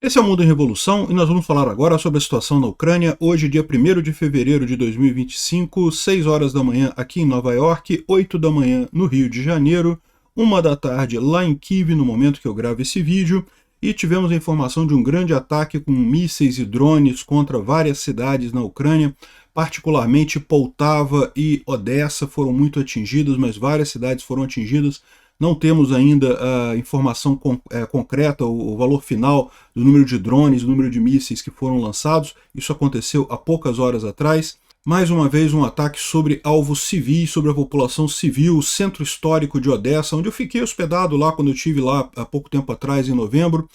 Esse é o Mundo em Revolução e nós vamos falar agora sobre a situação na Ucrânia, hoje dia 1º de fevereiro de 2025, 6 horas da manhã aqui em Nova York, 8 da manhã no Rio de Janeiro, 1 da tarde lá em Kiev no momento que eu gravo esse vídeo, e tivemos a informação de um grande ataque com mísseis e drones contra várias cidades na Ucrânia, particularmente Poltava e Odessa foram muito atingidas, mas várias cidades foram atingidas. Não temos ainda a informação concreta, o valor final do número de drones, do número de mísseis que foram lançados. Isso aconteceu há poucas horas atrás. Mais uma vez um ataque sobre alvos civis, sobre a população civil, o centro histórico de Odessa, onde eu fiquei hospedado lá quando eu estive lá há pouco tempo atrás, em novembro.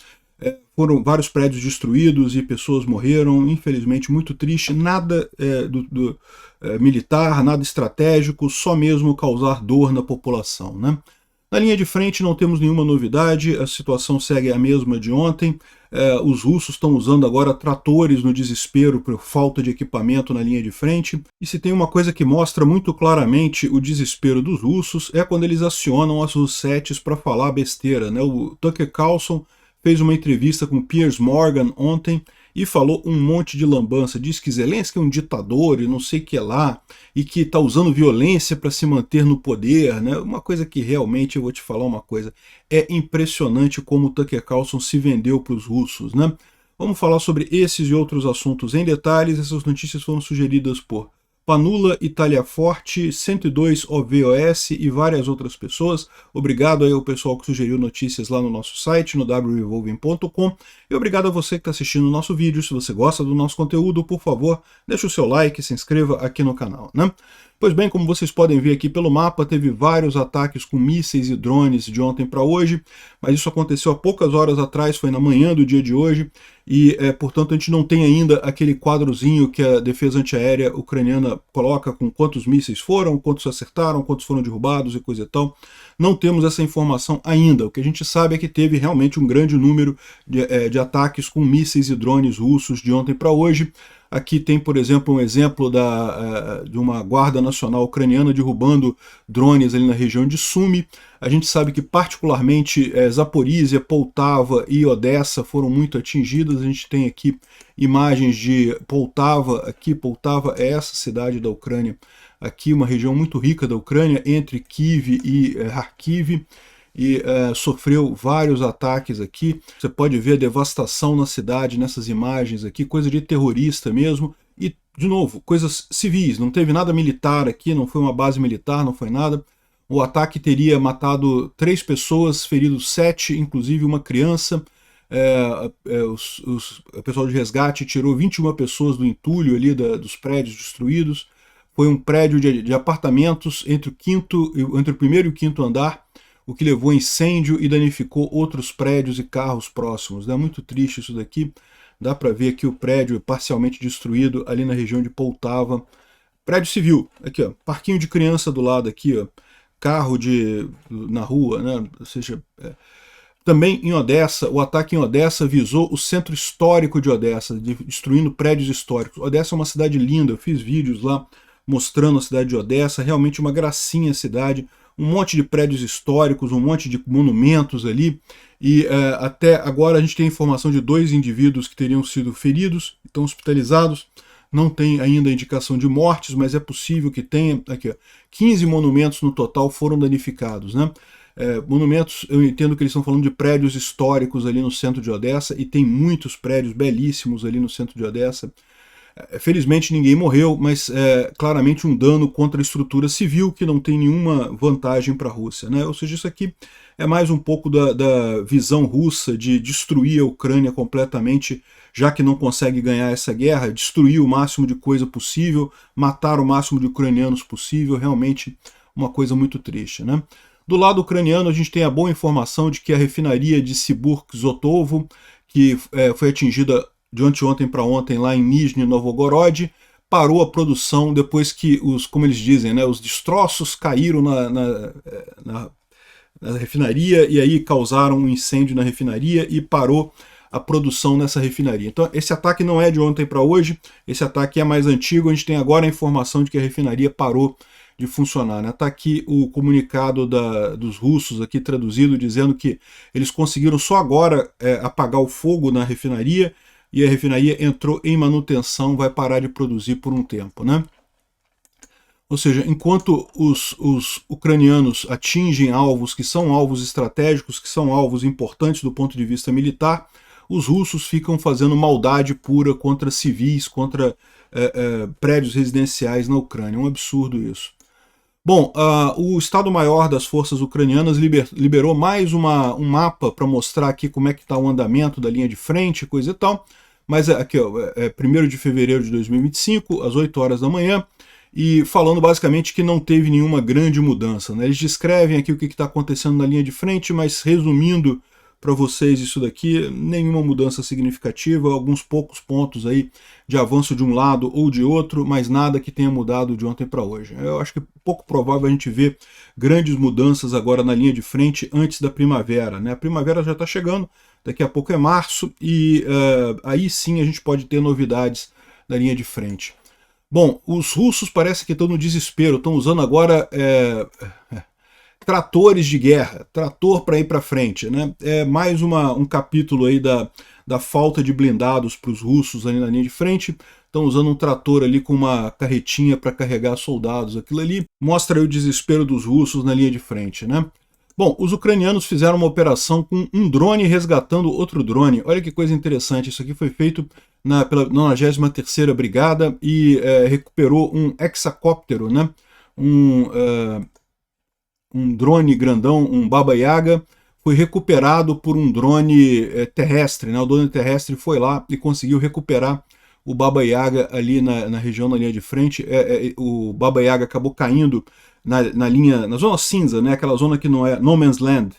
Foram vários prédios destruídos e pessoas morreram, infelizmente muito triste, nada militar, nada estratégico, só mesmo causar dor na população, né? Na linha de frente não temos nenhuma novidade, a situação segue a mesma de ontem. Os russos estão usando agora tratores no desespero por falta de equipamento na linha de frente. E se tem uma coisa que mostra muito claramente o desespero dos russos é quando eles acionam as Russettes para falar besteira, né? O Tucker Carlson fez uma entrevista com Piers Morgan ontem e falou um monte de lambança. Diz que Zelensky é um ditador e não sei o que lá, e que está usando violência para se manter no poder, né? Uma coisa que realmente, eu vou te falar uma coisa, é impressionante como o Tucker Carlson se vendeu para os russos, né? Vamos falar sobre esses e outros assuntos em detalhes. Essas notícias foram sugeridas por Panula, Itália Forte, 102 OVOS e várias outras pessoas. Obrigado aí ao pessoal que sugeriu notícias lá no nosso site, no wrevolving.com. E obrigado a você que está assistindo o nosso vídeo. Se você gosta do nosso conteúdo, por favor, deixe o seu like e se inscreva aqui no canal, né? Pois bem, como vocês podem ver aqui pelo mapa, teve vários ataques com mísseis e drones de ontem para hoje, mas isso aconteceu há poucas horas atrás, foi na manhã do dia de hoje, e, portanto, a gente não tem ainda aquele quadrozinho que a defesa antiaérea ucraniana coloca com quantos mísseis foram, quantos acertaram, quantos foram derrubados e coisa e tal. Não temos essa informação ainda. O que a gente sabe é que teve realmente um grande número de ataques com mísseis e drones russos de ontem para hoje. Aqui tem, por exemplo, um exemplo de uma guarda nacional ucraniana derrubando drones ali na região de Sumy. A gente sabe que particularmente Zaporizhia, Poltava e Odessa foram muito atingidas. A gente tem aqui imagens de Poltava. Aqui, Poltava é essa cidade da Ucrânia. Aqui uma região muito rica da Ucrânia, entre Kiev e Kharkiv. E sofreu vários ataques aqui. Você pode ver a devastação na cidade nessas imagens aqui, coisa de terrorista mesmo. E, de novo, coisas civis, não teve nada militar aqui, não foi uma base militar, não foi nada. O ataque teria matado 3 pessoas, ferido 7, inclusive uma criança. O pessoal de resgate tirou 21 pessoas do entulho ali dos prédios destruídos. Foi um prédio de apartamentos entre o primeiro e o quinto andar, o que levou a incêndio e danificou outros prédios e carros próximos. É muito triste isso daqui. Dá para ver aqui o prédio parcialmente destruído ali na região de Poltava. Prédio civil, aqui ó, parquinho de criança do lado aqui, ó, carro na rua, né? Ou seja, também em Odessa, o ataque em Odessa visou o centro histórico de Odessa, destruindo prédios históricos. Odessa é uma cidade linda, eu fiz vídeos lá mostrando a cidade de Odessa, realmente uma gracinha a cidade. Um monte de prédios históricos, um monte de monumentos ali, e até agora a gente tem informação de 2 indivíduos que teriam sido feridos, estão hospitalizados, não tem ainda indicação de mortes, mas é possível que tenha. Aqui, ó, 15 monumentos no total foram danificados, né? Monumentos, eu entendo que eles estão falando de prédios históricos ali no centro de Odessa, e tem muitos prédios belíssimos ali no centro de Odessa. Felizmente ninguém morreu, mas claramente um dano contra a estrutura civil que não tem nenhuma vantagem para a Rússia, né? Ou seja, isso aqui é mais um pouco da visão russa de destruir a Ucrânia completamente, já que não consegue ganhar essa guerra, destruir o máximo de coisa possível, matar o máximo de ucranianos possível, realmente uma coisa muito triste, né? Do lado ucraniano a gente tem a boa informação de que a refinaria de Siburg-Zotovo, que foi atingida de ontem para ontem lá em Nizhny Novgorod, parou a produção depois que como eles dizem, né, os destroços caíram na refinaria e aí causaram um incêndio na refinaria e parou a produção nessa refinaria. Então esse ataque não é de ontem para hoje, esse ataque é mais antigo, a gente tem agora a informação de que a refinaria parou de funcionar, né? Tá aqui o comunicado dos russos aqui traduzido, dizendo que eles conseguiram só agora apagar o fogo na refinaria, e a refinaria entrou em manutenção, vai parar de produzir por um tempo, né? Ou seja, enquanto os ucranianos atingem alvos que são alvos estratégicos, que são alvos importantes do ponto de vista militar, os russos ficam fazendo maldade pura contra civis, contra prédios residenciais na Ucrânia. É um absurdo isso. Bom, o Estado-Maior das Forças Ucranianas liberou mais um mapa para mostrar aqui como é que está o andamento da linha de frente, coisa e tal. Mas aqui, ó, 1º de fevereiro de 2025, às 8 horas da manhã, e falando basicamente que não teve nenhuma grande mudança, né? Eles descrevem aqui o que está acontecendo na linha de frente, mas resumindo para vocês isso daqui, nenhuma mudança significativa, alguns poucos pontos aí de avanço de um lado ou de outro, mas nada que tenha mudado de ontem para hoje. Eu acho que é pouco provável a gente ver grandes mudanças agora na linha de frente antes da primavera, né? A primavera já está chegando, daqui a pouco é março, e aí sim a gente pode ter novidades na linha de frente. Bom, os russos parece que estão no desespero, estão usando agora tratores de guerra, trator para ir para frente, né? É mais um capítulo aí da falta de blindados para os russos ali na linha de frente. Estão usando um trator ali com uma carretinha para carregar soldados. Aquilo ali mostra aí o desespero dos russos na linha de frente, né? Bom, os ucranianos fizeram uma operação com um drone resgatando outro drone. Olha que coisa interessante, isso aqui foi feito pela 93ª Brigada e recuperou um hexacóptero, né? Um drone grandão, um Baba Yaga, foi recuperado por um drone terrestre, né? O drone terrestre foi lá e conseguiu recuperar o Baba Yaga ali na região da linha de frente. O Baba Yaga acabou caindo na zona cinza, né? Aquela zona que não é no man's land,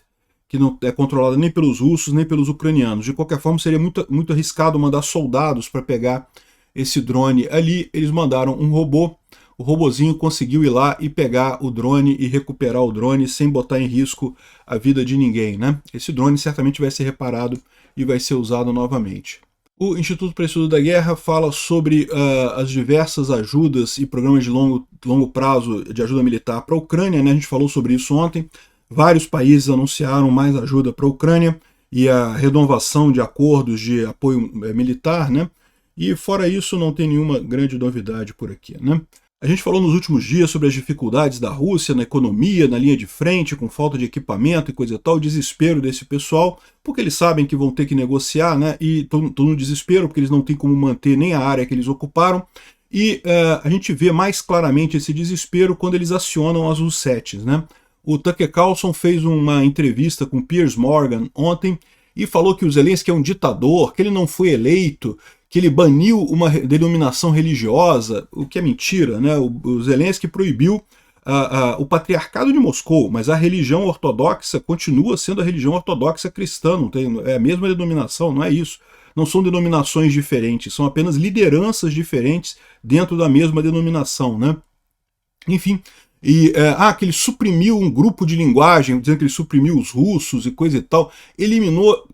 que não é controlada nem pelos russos nem pelos ucranianos. De qualquer forma, seria muito arriscado mandar soldados para pegar esse drone ali. Eles mandaram um robô. O robozinho conseguiu ir lá e pegar o drone e recuperar o drone sem botar em risco a vida de ninguém, né? Esse drone certamente vai ser reparado e vai ser usado novamente. O Instituto para o Estudo da Guerra fala sobre as diversas ajudas e programas de longo prazo de ajuda militar para a Ucrânia, né? A gente falou sobre isso ontem. Vários países anunciaram mais ajuda para a Ucrânia e a renovação de acordos de apoio militar, né? E fora isso, não tem nenhuma grande novidade por aqui, né? A gente falou nos últimos dias sobre as dificuldades da Rússia na economia, na linha de frente, com falta de equipamento e coisa e tal, o desespero desse pessoal, porque eles sabem que vão ter que negociar, né? E estão no desespero, porque eles não têm como manter nem a área que eles ocuparam. E a gente vê mais claramente esse desespero quando eles acionam as Russetes, né? O Tucker Carlson fez uma entrevista com Piers Morgan ontem e falou que o Zelensky é um ditador, que ele não foi eleito, que ele baniu uma denominação religiosa, o que é mentira, né? O Zelensky proibiu o patriarcado de Moscou, mas a religião ortodoxa continua sendo a religião ortodoxa cristã, não tem, é a mesma denominação, não é isso. Não são denominações diferentes, são apenas lideranças diferentes dentro da mesma denominação, né? Enfim, que ele suprimiu um grupo de linguagem, dizendo que ele suprimiu os russos e coisa e tal, eliminou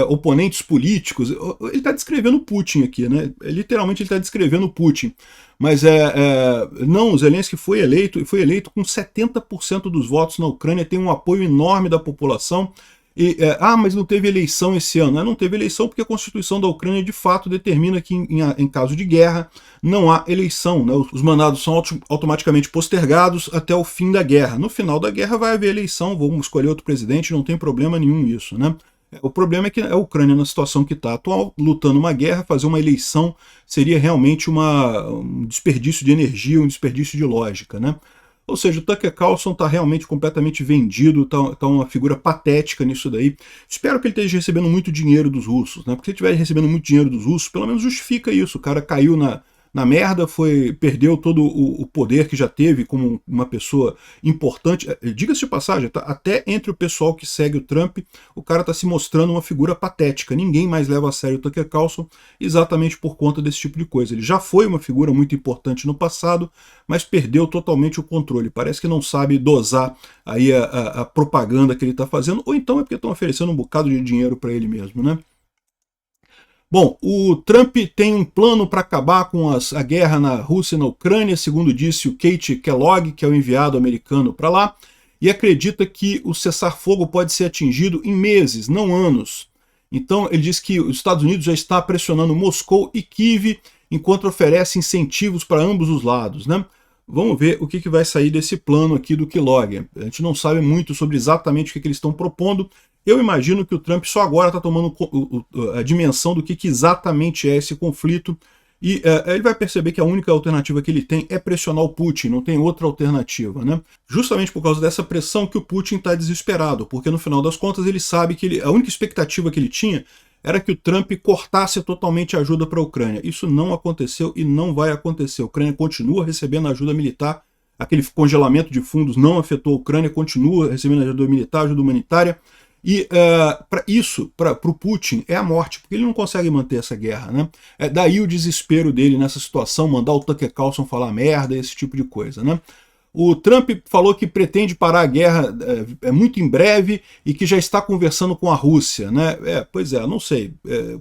oponentes políticos. Ele está descrevendo Putin aqui, né? Literalmente ele está descrevendo Putin. Mas não, o Zelensky foi eleito com 70% dos votos na Ucrânia, tem um apoio enorme da população. Mas não teve eleição esse ano. Não teve eleição porque a Constituição da Ucrânia de fato determina que em caso de guerra não há eleição, né? Os mandados são automaticamente postergados até o fim da guerra. No final da guerra vai haver eleição, vamos escolher outro presidente, não tem problema nenhum nisso, né? O problema é que a Ucrânia, na situação que está atual, lutando uma guerra, fazer uma eleição seria realmente um desperdício de energia, um desperdício de lógica, né? Ou seja, o Tucker Carlson está realmente completamente vendido, está uma figura patética nisso daí. Espero que ele esteja recebendo muito dinheiro dos russos, né? Porque se ele estiver recebendo muito dinheiro dos russos, pelo menos justifica isso. O cara caiu na merda, perdeu todo o poder que já teve como uma pessoa importante. Diga-se de passagem, até entre o pessoal que segue o Trump, o cara está se mostrando uma figura patética. Ninguém mais leva a sério o Tucker Carlson exatamente por conta desse tipo de coisa. Ele já foi uma figura muito importante no passado, mas perdeu totalmente o controle. Parece que não sabe dosar aí a propaganda que ele está fazendo, ou então é porque estão oferecendo um bocado de dinheiro para ele mesmo, né? Bom, o Trump tem um plano para acabar com a guerra na Rússia e na Ucrânia, segundo disse o Kate Kellogg, que é o enviado americano para lá, e acredita que o cessar-fogo pode ser atingido em meses, não anos. Então ele diz que os Estados Unidos já está pressionando Moscou e Kiev enquanto oferece incentivos para ambos os lados, né? Vamos ver o que vai sair desse plano aqui do Kellogg. A gente não sabe muito sobre exatamente o que eles estão propondo. Eu imagino que o Trump só agora está tomando a dimensão do que exatamente é esse conflito. E ele vai perceber que a única alternativa que ele tem é pressionar o Putin, não tem outra alternativa, né? Justamente por causa dessa pressão que o Putin está desesperado, porque no final das contas ele sabe que a única expectativa que ele tinha era que o Trump cortasse totalmente a ajuda para a Ucrânia. Isso não aconteceu e não vai acontecer. A Ucrânia continua recebendo ajuda militar, aquele congelamento de fundos não afetou a Ucrânia, continua recebendo ajuda militar, ajuda humanitária. E para o Putin é a morte, porque ele não consegue manter essa guerra, né? Daí o desespero dele nessa situação, mandar o Tucker Carlson falar merda, esse tipo de coisa, né? O Trump falou que pretende parar a guerra muito em breve e que já está conversando com a Rússia, né? Pois é, não sei.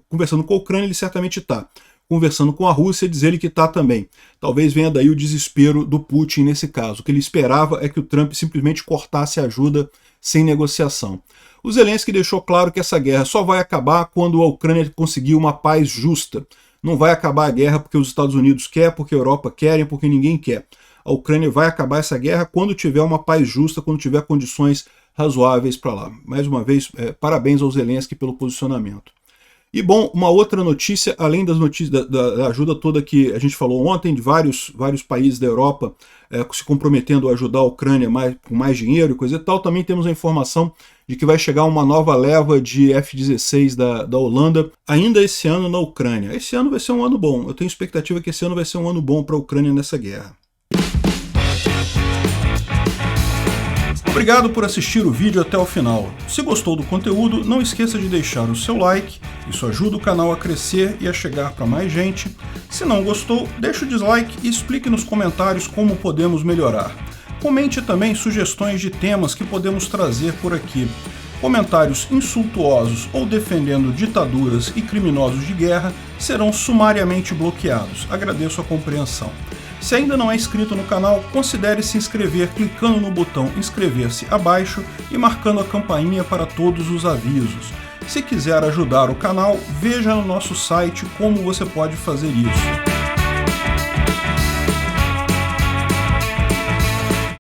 Conversando com a Ucrânia ele certamente está. Conversando com a Rússia diz ele que está também. Talvez venha daí o desespero do Putin nesse caso. O que ele esperava é que o Trump simplesmente cortasse a ajuda sem negociação. O Zelensky deixou claro que essa guerra só vai acabar quando a Ucrânia conseguir uma paz justa. Não vai acabar a guerra porque os Estados Unidos querem, porque a Europa querem, porque ninguém quer. A Ucrânia vai acabar essa guerra quando tiver uma paz justa, quando tiver condições razoáveis para lá. Mais uma vez, parabéns ao Zelensky pelo posicionamento. E bom, uma outra notícia, além das notícias da ajuda toda que a gente falou ontem, de vários países da Europa se comprometendo a ajudar a Ucrânia com mais dinheiro e coisa e tal, também temos a informação de que vai chegar uma nova leva de F-16 da Holanda ainda esse ano na Ucrânia. Esse ano vai ser um ano bom, eu tenho expectativa que esse ano vai ser um ano bom para a Ucrânia nessa guerra. Obrigado por assistir o vídeo até o final. Se gostou do conteúdo, não esqueça de deixar o seu like, isso ajuda o canal a crescer e a chegar para mais gente. Se não gostou, deixe o dislike e explique nos comentários como podemos melhorar. Comente também sugestões de temas que podemos trazer por aqui. Comentários insultuosos ou defendendo ditaduras e criminosos de guerra serão sumariamente bloqueados. Agradeço a compreensão. Se ainda não é inscrito no canal, considere se inscrever clicando no botão inscrever-se abaixo e marcando a campainha para todos os avisos. Se quiser ajudar o canal, veja no nosso site como você pode fazer isso.